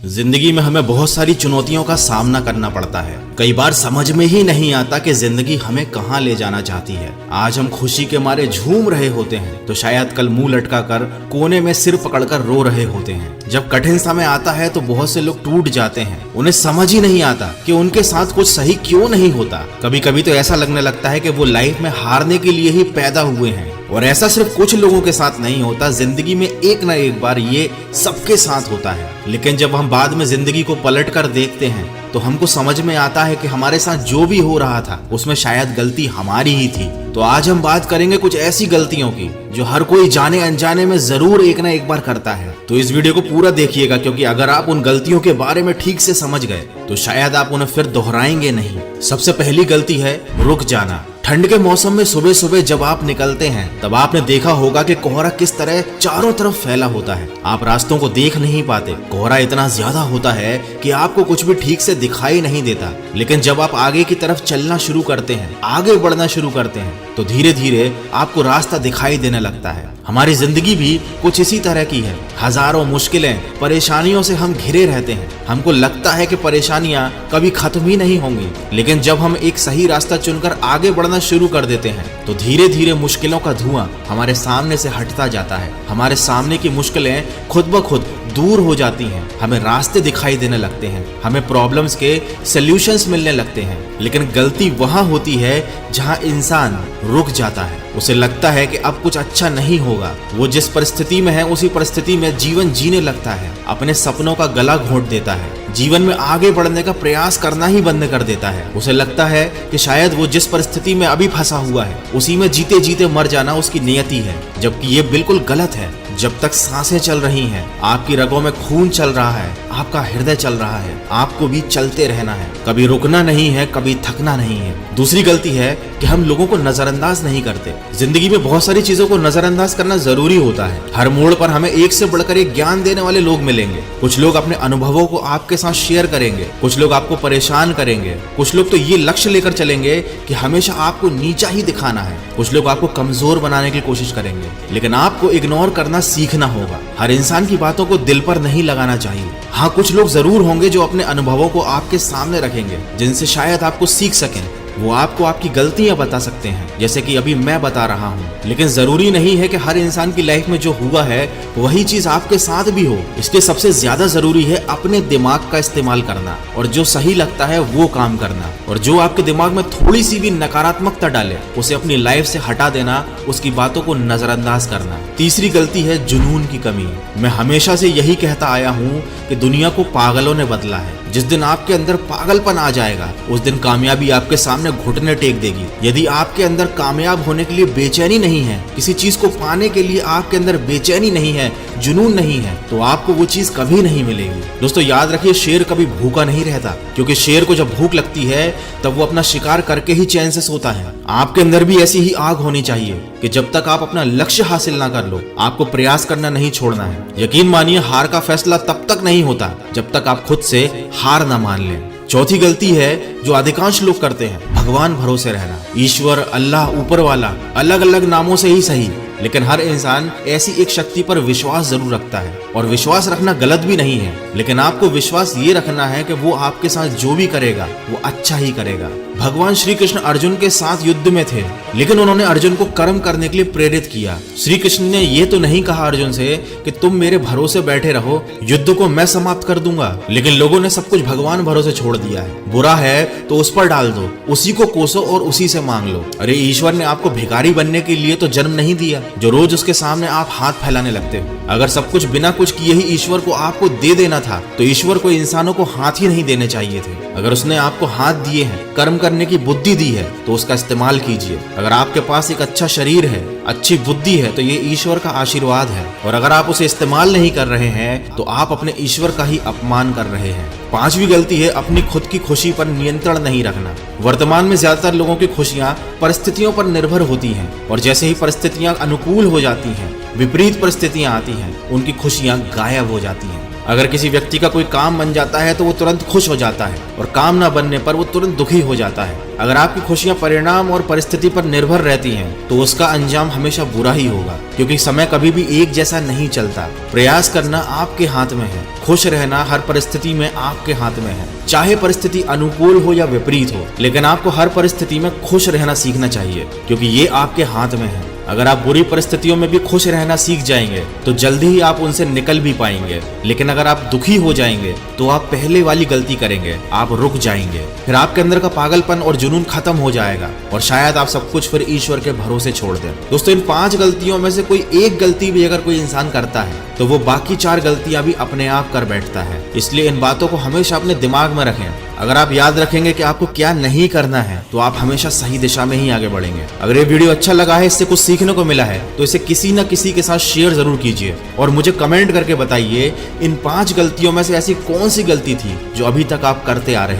जिंदगी में हमें बहुत सारी चुनौतियों का सामना करना पड़ता है। कई बार समझ में ही नहीं आता कि जिंदगी हमें कहाँ ले जाना चाहती है। आज हम खुशी के मारे झूम रहे होते हैं तो शायद कल मुंह लटका कर कोने में सिर पकड़कर रो रहे होते हैं। जब कठिन समय आता है तो बहुत से लोग टूट जाते हैं। उन्हें समझ ही नहीं आता कि उनके साथ कुछ सही क्यों नहीं होता। कभी कभी तो ऐसा लगने लगता है कि वो लाइफ में हारने के लिए ही पैदा हुए हैं। और ऐसा सिर्फ कुछ लोगों के साथ नहीं होता, जिंदगी में एक ना एक बार ये सबके साथ होता है। लेकिन जब हम बाद में जिंदगी को पलट कर देखते हैं तो हमको समझ में आता है कि हमारे साथ जो भी हो रहा था उसमें शायद गलती हमारी ही थी। तो आज हम बात करेंगे कुछ ऐसी गलतियों की जो हर कोई जाने अनजाने में जरूर एक ना एक बार करता है। तो इस वीडियो को पूरा देखिएगा, क्योंकि अगर आप उन गलतियों के बारे में ठीक से समझ गए तो शायद आप उन्हें फिर दोहराएंगे नहीं। सबसे पहली गलती है रुक जाना। ठंड के मौसम में सुबह सुबह जब आप निकलते हैं तब आपने देखा होगा कि कोहरा किस तरह चारों तरफ फैला होता है। आप रास्तों को देख नहीं पाते। कोहरा इतना ज्यादा होता है कि आपको कुछ भी ठीक से दिखाई नहीं देता। लेकिन जब आप आगे की तरफ चलना शुरू करते हैं, आगे बढ़ना शुरू करते हैं, तो धीरे धीरे आपको रास्ता दिखाई देने लगता है। हमारी जिंदगी भी कुछ इसी तरह की है। हजारों मुश्किलें, परेशानियों से हम घिरे रहते हैं। हमको लगता है कि परेशानियां कभी खत्म ही नहीं होंगी। लेकिन जब हम एक सही रास्ता चुनकर आगे बढ़ना शुरू कर देते हैं तो धीरे धीरे मुश्किलों का धुआं हमारे सामने से हटता जाता है। हमारे सामने की मुश्किलें खुद ब खुद दूर हो जाती हैं। हमें रास्ते दिखाई देने लगते हैं। हमें प्रॉब्लम्स के सॉल्यूशंस मिलने लगते हैं। लेकिन गलती वहां होती है जहां इंसान रुक जाता है। उसे लगता है कि अब कुछ अच्छा नहीं होगा। वो जिस परिस्थिति में है उसी परिस्थिति में जीवन जीने लगता है। अपने सपनों का गला घोंट देता है। जीवन में आगे बढ़ने का प्रयास करना ही बंद कर देता है। उसे लगता है कि शायद वो जिस परिस्थिति में अभी फंसा हुआ है उसी में जीते जीते मर जाना उसकी नियति है, जबकि ये बिल्कुल गलत है। जब तक सांसें चल रही हैं, आपकी रगों में खून चल रहा है, आपका हृदय चल रहा है, आपको भी चलते रहना है। कभी रुकना नहीं है, कभी थकना नहीं है। दूसरी गलती है कि हम लोगों को नजरअंदाज नहीं करते। जिंदगी में बहुत सारी चीजों को नजरअंदाज करना जरूरी होता है। हर मोड़ पर हमें एक से बढ़कर एक ज्ञान देने वाले लोग मिलेंगे। कुछ लोग अपने अनुभवों को आपके साथ शेयर करेंगे, कुछ लोग आपको परेशान करेंगे, कुछ लोग तो ये लक्ष्य लेकर चलेंगे कि हमेशा आपको नीचा ही दिखाना है, कुछ लोग आपको कमजोर बनाने की कोशिश करेंगे। लेकिन आपको इग्नोर करना सीखना होगा। हर इंसान की बातों को दिल पर नहीं लगाना चाहिए। हाँ, कुछ लोग जरूर होंगे जो अपने अनुभवों को आपके सामने रखेंगे, जिनसे शायद आपको सीख सकें। वो आपको आपकी गलतियां बता सकते हैं, जैसे कि अभी मैं बता रहा हूँ। लेकिन जरूरी नहीं है कि हर इंसान की लाइफ में जो हुआ है वही चीज आपके साथ भी हो। इसके सबसे ज्यादा जरूरी है अपने दिमाग का इस्तेमाल करना और जो सही लगता है वो काम करना। और जो आपके दिमाग में थोड़ी सी भी नकारात्मकता डाले उसे अपनी लाइफ से हटा देना, उसकी बातों को नजरअंदाज करना। तीसरी गलती है जुनून की कमी। मैं हमेशा से यही कहता आया हूँ कि दुनिया को पागलों ने बदला है। जिस दिन आपके अंदर पागलपन आ जाएगा उस दिन कामयाबी आपके सामने घुटने टेक देगी। यदि आपके अंदर कामयाब होने के लिए बेचैनी नहीं है, किसी चीज को पाने के लिए आपके अंदर बेचैनी नहीं है, जुनून नहीं है, तो आपको वो चीज कभी नहीं मिलेगी। दोस्तों याद रखिए, शेर कभी भूखा नहीं रहता, क्योंकि शेर को जब भूख लगती है तब वो अपना शिकार करके ही चैन से सोता है। आपके अंदर भी ऐसी ही आग होनी चाहिए कि जब तक आप अपना लक्ष्य हासिल ना कर लो आपको प्रयास करना नहीं छोड़ना है। यकीन मानिए, हार का फैसला तब तक नहीं होता जब तक आप खुद से हार ना मान लें। चौथी गलती है जो अधिकांश लोग करते हैं, भगवान भरोसे रहना। ईश्वर, अल्लाह, ऊपर वाला, अलग अलग नामों से ही सही, लेकिन हर इंसान ऐसी एक शक्ति पर विश्वास जरूर रखता है। और विश्वास रखना गलत भी नहीं है, लेकिन आपको विश्वास ये रखना है कि वो आपके साथ जो भी करेगा वो अच्छा ही करेगा। भगवान श्री कृष्ण अर्जुन के साथ युद्ध में थे, लेकिन उन्होंने अर्जुन को कर्म करने के लिए प्रेरित किया। श्री कृष्ण ने ये तो नहीं कहा अर्जुन से कि तुम मेरे भरोसे बैठे रहो, युद्ध को मैं समाप्त कर दूंगा। लेकिन लोगों ने सब कुछ भगवान भरोसे छोड़ दिया है। बुरा है तो उस पर डाल दो, उसी को कोसो और उसी से मांग लो। अरे ईश्वर ने आपको भिखारी बनने के लिए तो जन्म नहीं दिया जो रोज उसके सामने आप हाथ फैलाने लगते हो। अगर सब कुछ बिना कुछ किए ही ईश्वर को आपको दे देना था तो ईश्वर को इंसानों को हाथ ही नहीं देने चाहिए थे। अगर उसने आपको हाथ दिए हैं, कर्म करने की बुद्धि दी है, तो उसका इस्तेमाल कीजिए। अगर आपके पास एक अच्छा शरीर है, अच्छी बुद्धि है, तो ये ईश्वर का आशीर्वाद है। और अगर आप उसे इस्तेमाल नहीं कर रहे हैं तो आप अपने ईश्वर का ही अपमान कर रहे हैं। पांचवी गलती है अपनी खुद की खुशी पर नियंत्रण नहीं रखना। वर्तमान में ज्यादातर लोगों की खुशियां परिस्थितियों पर निर्भर होती हैं, और जैसे ही परिस्थितियां अनुकूल हो जाती हैं, विपरीत परिस्थितियां आती हैं, उनकी खुशियां गायब हो जाती हैं। अगर किसी व्यक्ति का कोई काम बन जाता है तो वो तुरंत खुश हो जाता है और काम ना बनने पर वो तुरंत दुखी हो जाता है। अगर आपकी खुशियां परिणाम और परिस्थिति पर निर्भर रहती हैं तो उसका अंजाम हमेशा बुरा ही होगा, क्योंकि समय कभी भी एक जैसा नहीं चलता। प्रयास करना आपके हाथ में है, खुश रहना हर परिस्थिति में आपके हाथ में है। चाहे परिस्थिति अनुकूल हो या विपरीत हो, लेकिन आपको हर परिस्थिति में खुश रहना सीखना चाहिए, क्योंकि ये आपके हाथ में है। अगर आप बुरी परिस्थितियों में भी खुश रहना सीख जाएंगे तो जल्दी ही आप उनसे निकल भी पाएंगे। लेकिन अगर आप दुखी हो जाएंगे तो आप पहले वाली गलती करेंगे, आप रुक जाएंगे। फिर आपके अंदर का पागलपन और जुनून खत्म हो जाएगा और शायद आप सब कुछ फिर ईश्वर के भरोसे छोड़ दें। दोस्तों, इन 5 गलतियों में से कोई एक गलती भी अगर कोई इंसान करता है तो वो बाकी 4 गलतियां भी अपने आप कर बैठता है। इसलिए इन बातों को हमेशा अपने दिमाग में रखें। अगर आप याद रखेंगे कि आपको क्या नहीं करना है तो आप हमेशा सही दिशा में ही आगे बढ़ेंगे। अगर ये वीडियो अच्छा लगा है, इससे कुछ सीखने को मिला है, तो इसे किसी न किसी के साथ शेयर जरूर कीजिए और मुझे कमेंट करके बताइए इन 5 गलतियों में से ऐसी कौन सी गलती थी जो अभी तक आप करते आ रहे हैं।